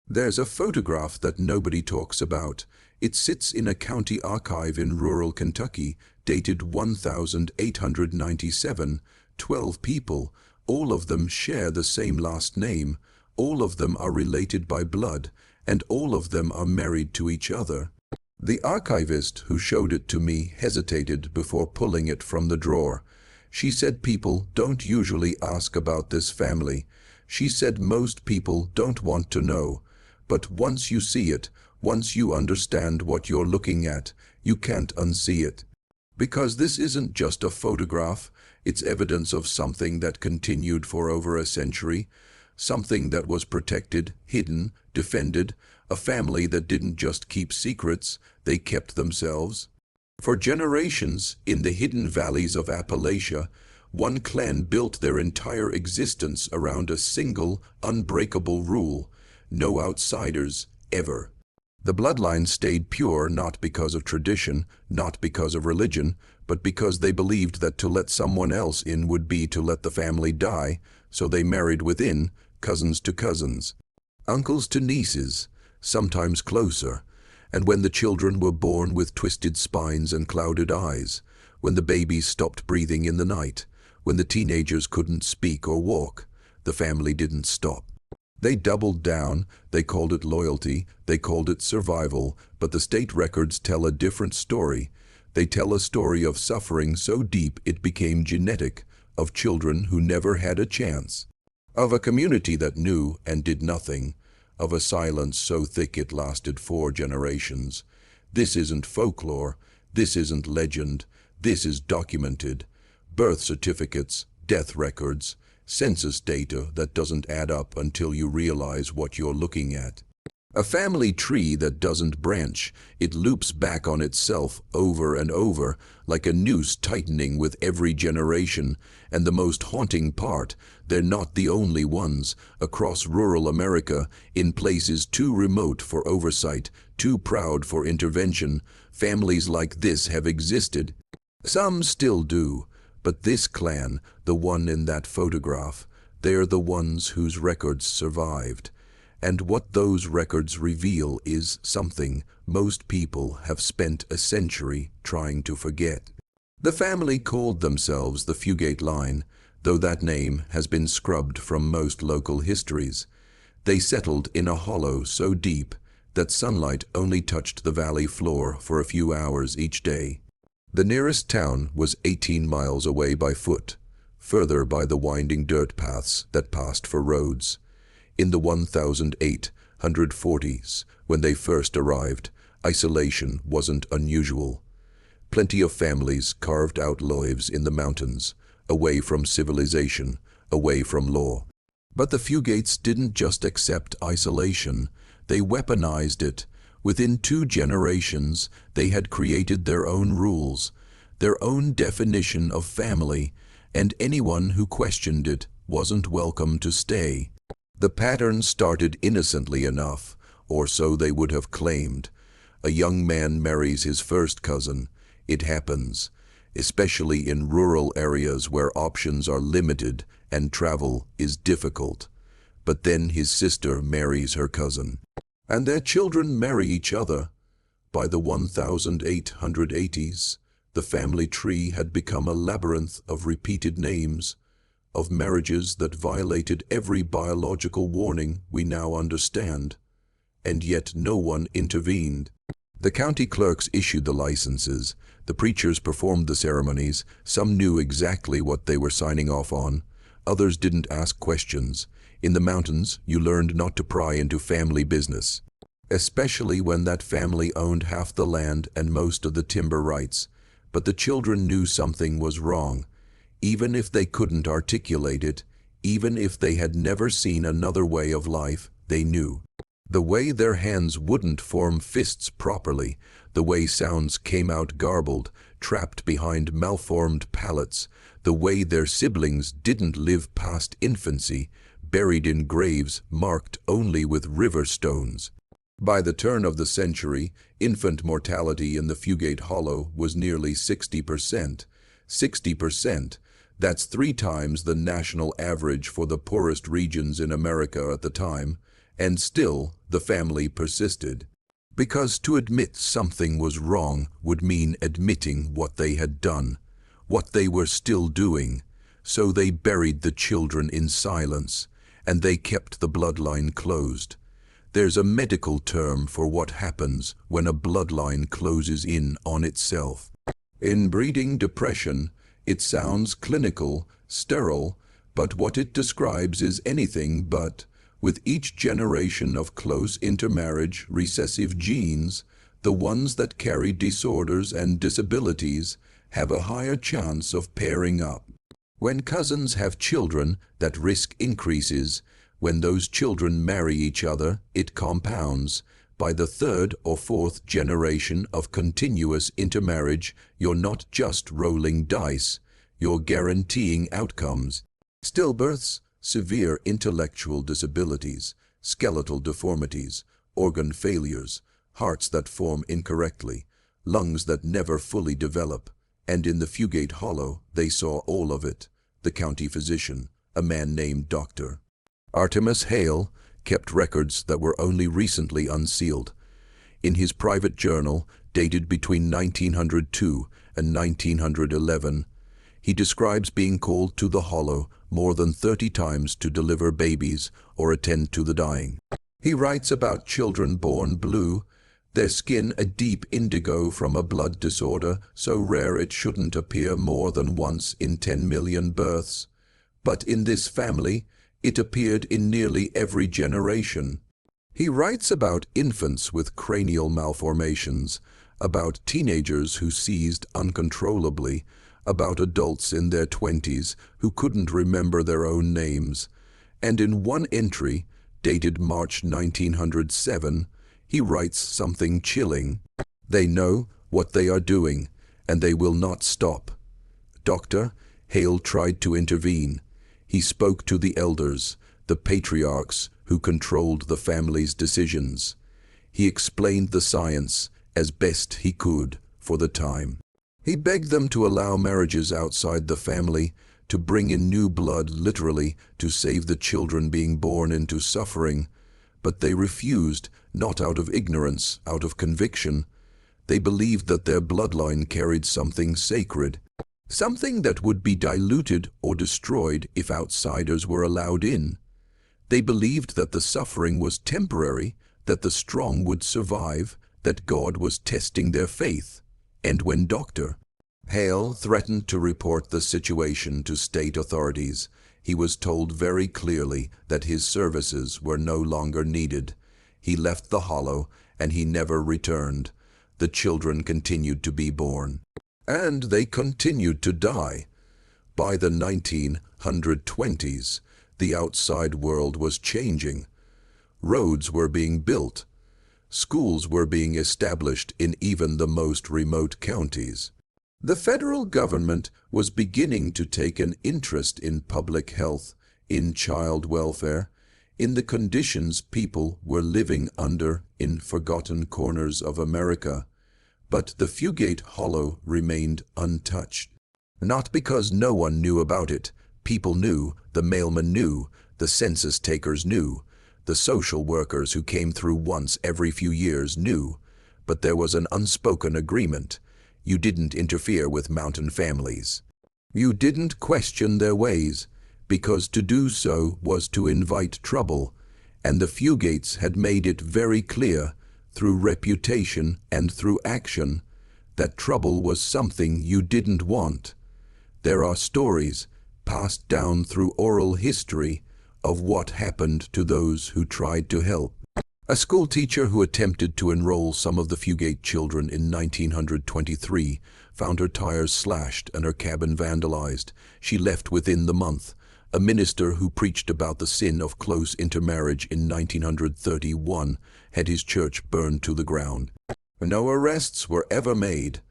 There's a photograph that nobody talks about. It sits in a county archive in rural Kentucky, dated 1897. 12 people, all of them share the same last name, all of them are related by blood, and all of them are married to each other. The archivist who showed it to me hesitated before pulling it from the drawer. She said people don't usually ask about this family. She said most people don't want to know. But once you see it, once you understand what you're looking at, you can't unsee it. Because this isn't just a photograph, it's evidence of something that continued for over a century, something that was protected, hidden, defended, a family that didn't just keep secrets, they kept themselves. For generations, in the hidden valleys of Appalachia, one clan built their entire existence around a single, unbreakable rule: no outsiders, ever. The bloodline stayed pure not because of tradition, not because of religion, but because they believed that to let someone else in would be to let the family die, so they married within, cousins to cousins, uncles to nieces, sometimes closer, and when the children were born with twisted spines and clouded eyes, when the babies stopped breathing in the night, when the teenagers couldn't speak or walk, the family didn't stop. They doubled down, they called it loyalty, they called it survival, but the state records tell a different story. They tell a story of suffering so deep it became genetic, of children who never had a chance, of a community that knew and did nothing, of a silence so thick it lasted 4 generations. This isn't folklore, this isn't legend, this is documented. Birth certificates, death records, census data that doesn't add up until you realize what you're looking at. A family tree that doesn't branch, it loops back on itself over and over, like a noose tightening with every generation. And the most haunting part, they're not the only ones. Across rural America, in places too remote for oversight, too proud for intervention, families like this have existed. Some still do. But this clan, the one in that photograph, they're the ones whose records survived. And what those records reveal is something most people have spent a century trying to forget. The family called themselves the Fugate line, though that name has been scrubbed from most local histories. They settled in a hollow so deep that sunlight only touched the valley floor for a few hours each day. The nearest town was 18 miles away by foot, further by the winding dirt paths that passed for roads. In the 1840s, when they first arrived, isolation wasn't unusual. Plenty of families carved out lives in the mountains, away from civilization, away from law. But the Fugates didn't just accept isolation, they weaponized it. Within 2 generations, they had created their own rules, their own definition of family, and anyone who questioned it wasn't welcome to stay. The pattern started innocently enough, or so they would have claimed. A young man marries his first cousin. It happens, especially in rural areas where options are limited and travel is difficult. But then his sister marries her cousin, and their children marry each other. By the 1880s, the family tree had become a labyrinth of repeated names, of marriages that violated every biological warning we now understand. And yet no one intervened. The county clerks issued the licenses, the preachers performed the ceremonies, some knew exactly what they were signing off on, others didn't ask questions. In the mountains, you learned not to pry into family business, especially when that family owned half the land and most of the timber rights. But the children knew something was wrong, even if they couldn't articulate it, even if they had never seen another way of life, they knew. The way their hands wouldn't form fists properly, the way sounds came out garbled, trapped behind malformed palates, the way their siblings didn't live past infancy, buried in graves marked only with river stones. By the turn of the century, infant mortality in the Fugate Hollow was nearly 60%. 60%. That's 3 times the national average for the poorest regions in America at the time. And still, the family persisted. Because to admit something was wrong would mean admitting what they had done, what they were still doing. So they buried the children in silence, and they kept the bloodline closed. There's a medical term for what happens when a bloodline closes in on itself. In breeding depression, it sounds clinical, sterile, but what it describes is anything but. With each generation of close intermarriage, recessive genes, the ones that carry disorders and disabilities, have a higher chance of pairing up. When cousins have children, that risk increases. When those children marry each other, it compounds. By the third or fourth generation of continuous intermarriage, you're not just rolling dice, you're guaranteeing outcomes. Stillbirths, severe intellectual disabilities, skeletal deformities, organ failures, hearts that form incorrectly, lungs that never fully develop. And in the Fugate Hollow, they saw all of it. The county physician, a man named Dr. Artemus Hale, kept records that were only recently unsealed. In his private journal, dated between 1902 and 1911, he describes being called to the Hollow more than 30 times to deliver babies or attend to the dying. He writes about children born blue, their skin a deep indigo from a blood disorder so rare it shouldn't appear more than once in 10 million births. But in this family, it appeared in nearly every generation. He writes about infants with cranial malformations, about teenagers who seized uncontrollably, about adults in their 20s who couldn't remember their own names. And in one entry, dated March 1907, he writes something chilling. They know what they are doing, and they will not stop. Dr. Hale tried to intervene. He spoke to the elders, the patriarchs who controlled the family's decisions. He explained the science as best he could for the time. He begged them to allow marriages outside the family, to bring in new blood literally, to save the children being born into suffering. But they refused, not out of ignorance, out of conviction. They believed that their bloodline carried something sacred, something that would be diluted or destroyed if outsiders were allowed in. They believed that the suffering was temporary, that the strong would survive, that God was testing their faith. And when Dr. Hale threatened to report the situation to state authorities, he was told very clearly that his services were no longer needed. He left the Hollow, and he never returned. The children continued to be born. And they continued to die. By the 1920s, the outside world was changing. Roads were being built. Schools were being established in even the most remote counties. The federal government was beginning to take an interest in public health, in child welfare, in the conditions people were living under in forgotten corners of America. But the Fugate Hollow remained untouched. Not because no one knew about it. People knew, the mailman knew, the census takers knew, the social workers who came through once every few years knew. But there was an unspoken agreement. You didn't interfere with mountain families. You didn't question their ways, because to do so was to invite trouble, and the Fugates had made it very clear, through reputation and through action, that trouble was something you didn't want. There are stories, passed down through oral history, of what happened to those who tried to help. A school teacher who attempted to enroll some of the Fugate children in 1923 found her tires slashed and her cabin vandalized. She left within the month. A minister who preached about the sin of close intermarriage in 1931 had his church burned to the ground. No arrests were ever made.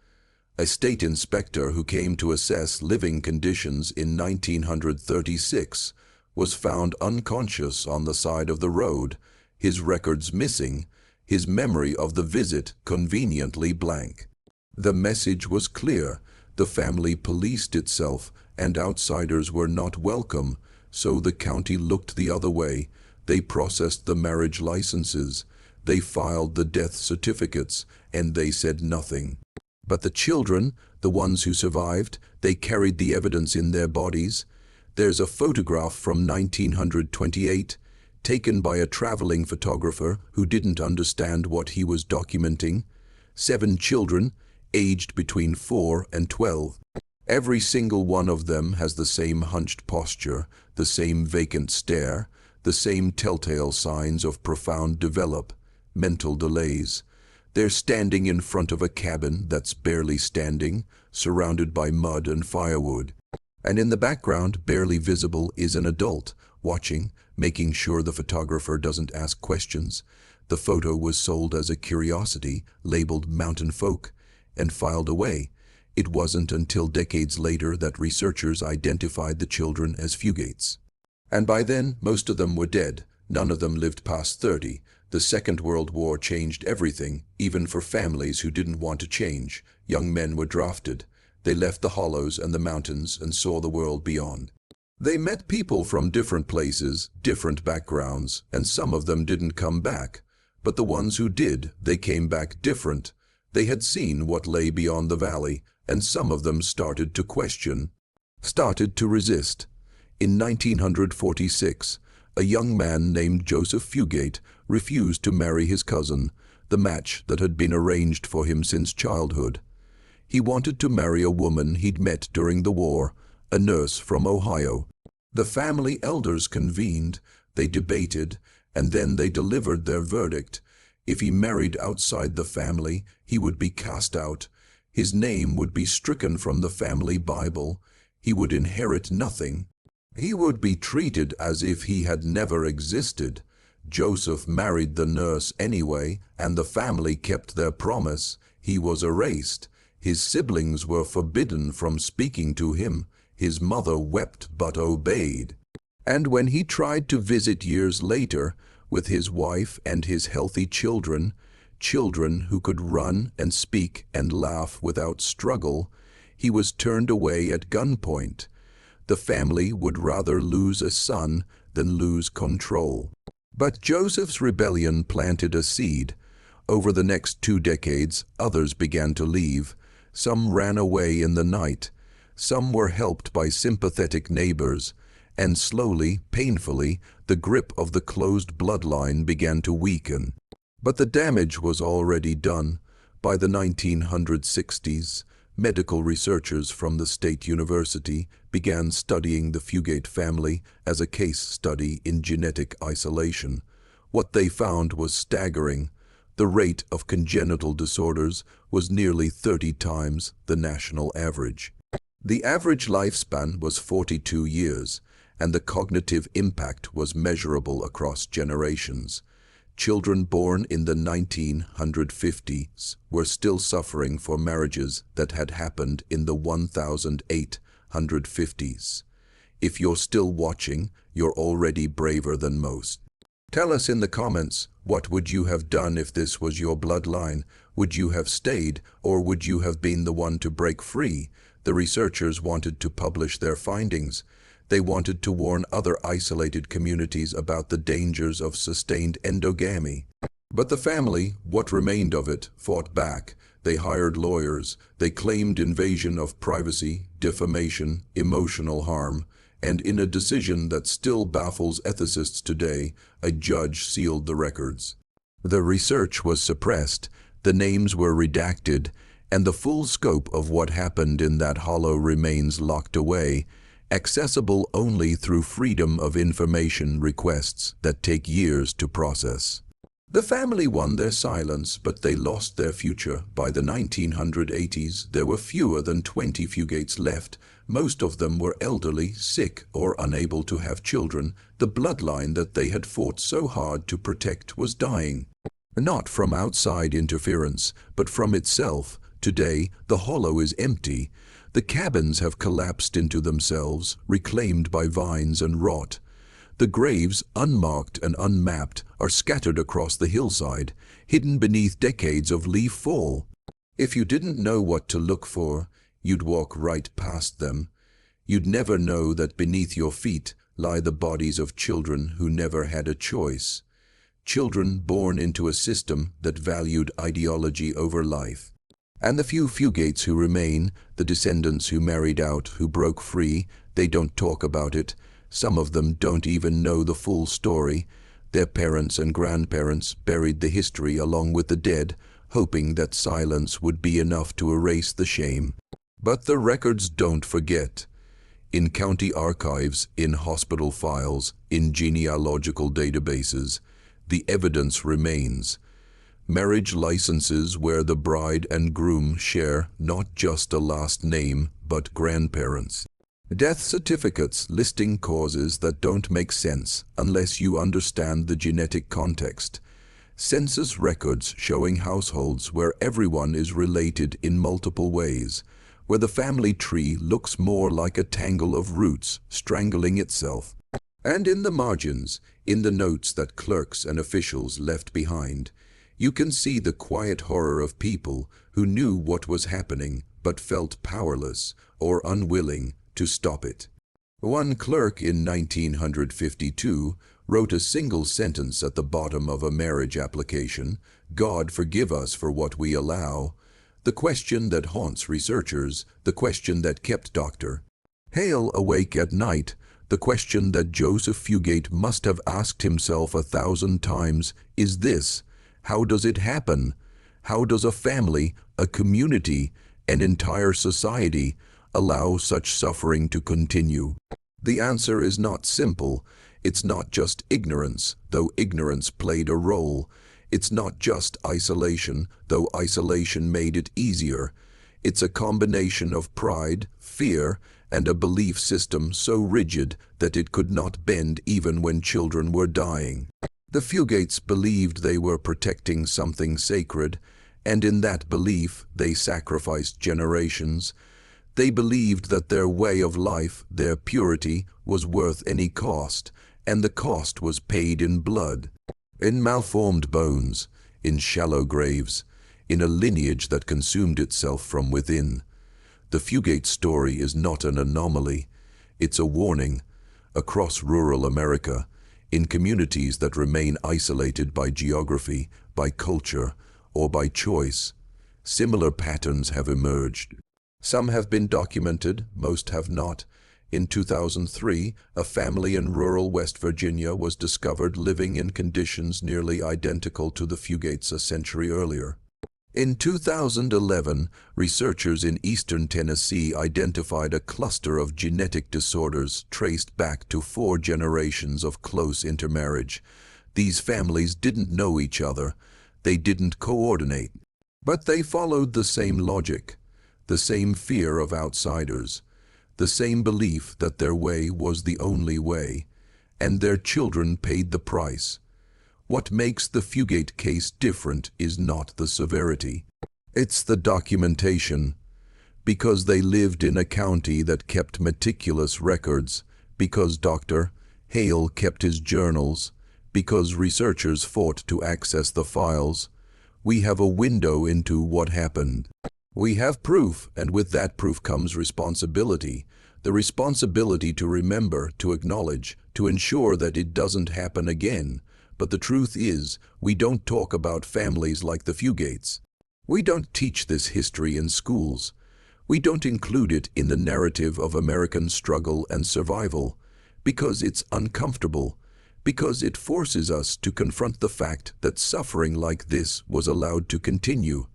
A state inspector who came to assess living conditions in 1936 was found unconscious on the side of the road, his records missing, his memory of the visit conveniently blank. The message was clear. The family policed itself, and outsiders were not welcome, so the county looked the other way. They processed the marriage licenses. They filed the death certificates, and they said nothing. But the children, the ones who survived, they carried the evidence in their bodies. There's a photograph from 1928, taken by a traveling photographer who didn't understand what he was documenting. 7 children, aged between 4 and 12. Every single one of them has the same hunched posture, the same vacant stare, the same telltale signs of profound mental delays. They're standing in front of a cabin that's barely standing, surrounded by mud and firewood. And in the background, barely visible, is an adult, watching, making sure the photographer doesn't ask questions. The photo was sold as a curiosity, labeled Mountain Folk, and filed away. It wasn't until decades later that researchers identified the children as fugates. And by then, most of them were dead. None of them lived past 30. The Second World War changed everything, even for families who didn't want to change. Young men were drafted. They left the hollows and the mountains and saw the world beyond. They met people from different places, different backgrounds, and some of them didn't come back. But the ones who did, they came back different. They had seen what lay beyond the valley, and some of them started to question, started to resist. In 1946, a young man named Joseph Fugate refused to marry his cousin, the match that had been arranged for him since childhood. He wanted to marry a woman he'd met during the war, a nurse from Ohio. The family elders convened, they debated, and then they delivered their verdict. If he married outside the family, he would be cast out. His name would be stricken from the family Bible. He would inherit nothing. He would be treated as if he had never existed. Joseph married the nurse anyway, and the family kept their promise. He was erased. His siblings were forbidden from speaking to him. His mother wept but obeyed. And when he tried to visit years later, with his wife and his healthy children, children who could run and speak and laugh without struggle, he was turned away at gunpoint. The family would rather lose a son than lose control. But Joseph's rebellion planted a seed. Over the next 2 decades, others began to leave. Some ran away in the night. Some were helped by sympathetic neighbors. And slowly, painfully, the grip of the closed bloodline began to weaken. But the damage was already done. By the 1960s, medical researchers from the State University began studying the Fugate family as a case study in genetic isolation. What they found was staggering. The rate of congenital disorders was nearly 30 times the national average. The average lifespan was 42 years, and the cognitive impact was measurable across generations. Children born in the 1950s were still suffering for marriages that had happened in the 1850s. If you're still watching, you're already braver than most. Tell us in the comments, what would you have done if this was your bloodline? Would you have stayed, or would you have been the one to break free? The researchers wanted to publish their findings. They wanted to warn other isolated communities about the dangers of sustained endogamy. But the family, what remained of it, fought back. They hired lawyers. They claimed invasion of privacy, defamation, emotional harm. And in a decision that still baffles ethicists today, a judge sealed the records. The research was suppressed, the names were redacted, and the full scope of what happened in that hollow remains locked away, accessible only through Freedom of Information requests that take years to process. The family won their silence, but they lost their future. By the 1980s, there were fewer than 20 Fugates left. Most of them were elderly, sick, or unable to have children. The bloodline that they had fought so hard to protect was dying. Not from outside interference, but from itself. Today, the hollow is empty. The cabins have collapsed into themselves, reclaimed by vines and rot. The graves, unmarked and unmapped, are scattered across the hillside, hidden beneath decades of leaf fall. If you didn't know what to look for, you'd walk right past them. You'd never know that beneath your feet, lie the bodies of children who never had a choice. Children born into a system that valued ideology over life. And the few fugates who remain, the descendants who married out, who broke free, they don't talk about it. Some of them don't even know the full story. Their parents and grandparents buried the history along with the dead, hoping that silence would be enough to erase the shame. But the records don't forget. In county archives, in hospital files, in genealogical databases, the evidence remains. Marriage licenses where the bride and groom share not just a last name, but grandparents. Death certificates listing causes that don't make sense unless you understand the genetic context. Census records showing households where everyone is related in multiple ways, where the family tree looks more like a tangle of roots strangling itself. And in the margins, in the notes that clerks and officials left behind, you can see the quiet horror of people who knew what was happening but felt powerless or unwilling to stop it. One clerk in 1952 wrote a single sentence at the bottom of a marriage application: "God forgive us for what we allow." The question that haunts researchers, the question that kept Dr. Hale awake at night, the question that Joseph Fugate must have asked himself 1,000 times is this: how does it happen? How does a family, a community, an entire society allow such suffering to continue? The answer is not simple. It's not just ignorance, though ignorance played a role. It's not just isolation, though isolation made it easier. It's a combination of pride, fear, and a belief system so rigid that it could not bend even when children were dying. The Fugates believed they were protecting something sacred, and in that belief they sacrificed generations. They believed that their way of life, their purity, was worth any cost, and the cost was paid in blood, in malformed bones, in shallow graves, in a lineage that consumed itself from within. The Fugate story is not an anomaly. It's a warning. Across rural America, in communities that remain isolated by geography, by culture, or by choice, similar patterns have emerged. Some have been documented, most have not. In 2003, a family in rural West Virginia was discovered living in conditions nearly identical to the Fugates a century earlier. In 2011, researchers in eastern Tennessee identified a cluster of genetic disorders traced back to 4 generations of close intermarriage. These families didn't know each other. They didn't coordinate. But they followed the same logic, the same fear of outsiders, the same belief that their way was the only way, and their children paid the price. What makes the Fugate case different is not the severity. It's the documentation. Because they lived in a county that kept meticulous records, because Dr. Hale kept his journals, because researchers fought to access the files, we have a window into what happened. We have proof, and with that proof comes responsibility. The responsibility to remember, to acknowledge, to ensure that it doesn't happen again. But the truth is, we don't talk about families like the Fugates. We don't teach this history in schools. We don't include it in the narrative of American struggle and survival, because it's uncomfortable, because it forces us to confront the fact that suffering like this was allowed to continue,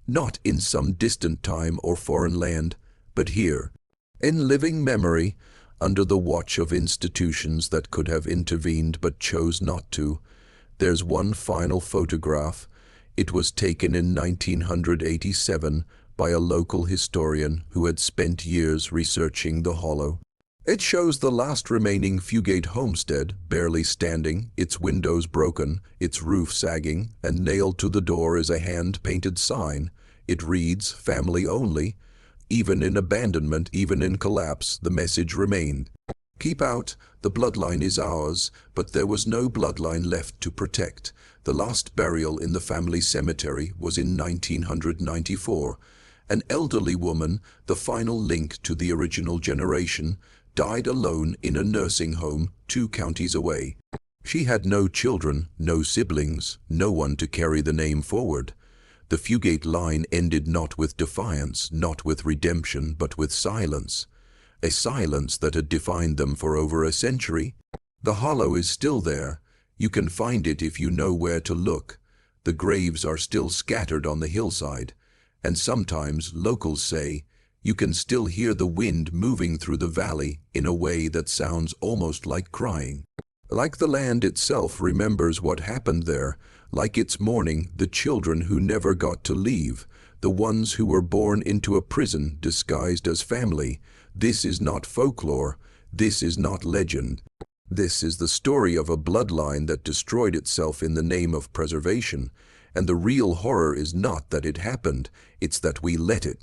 not in some distant time or foreign land, but here, in living memory, under the watch of institutions that could have intervened but chose not to. There's one final photograph. It was taken in 1987 by a local historian who had spent years researching the Hollow. It shows the last remaining Fugate homestead, barely standing, its windows broken, its roof sagging, and nailed to the door is a hand-painted sign. It reads, "Family only." Even in abandonment, even in collapse, the message remained. Keep out, the bloodline is ours, but there was no bloodline left to protect. The last burial in the family cemetery was in 1994. An elderly woman, the final link to the original generation, died alone in a nursing home 2 counties away. She had no children, no siblings, no one to carry the name forward. The Fugate line ended not with defiance, not with redemption, but with silence. A silence that had defined them for over a century. The hollow is still there. You can find it if you know where to look. The graves are still scattered on the hillside, and sometimes, locals say, you can still hear the wind moving through the valley in a way that sounds almost like crying. Like the land itself remembers what happened there, like its mourning the children who never got to leave, the ones who were born into a prison disguised as family. This is not folklore, this is not legend. This is the story of a bloodline that destroyed itself in the name of preservation, and the real horror is not that it happened, it's that we let it.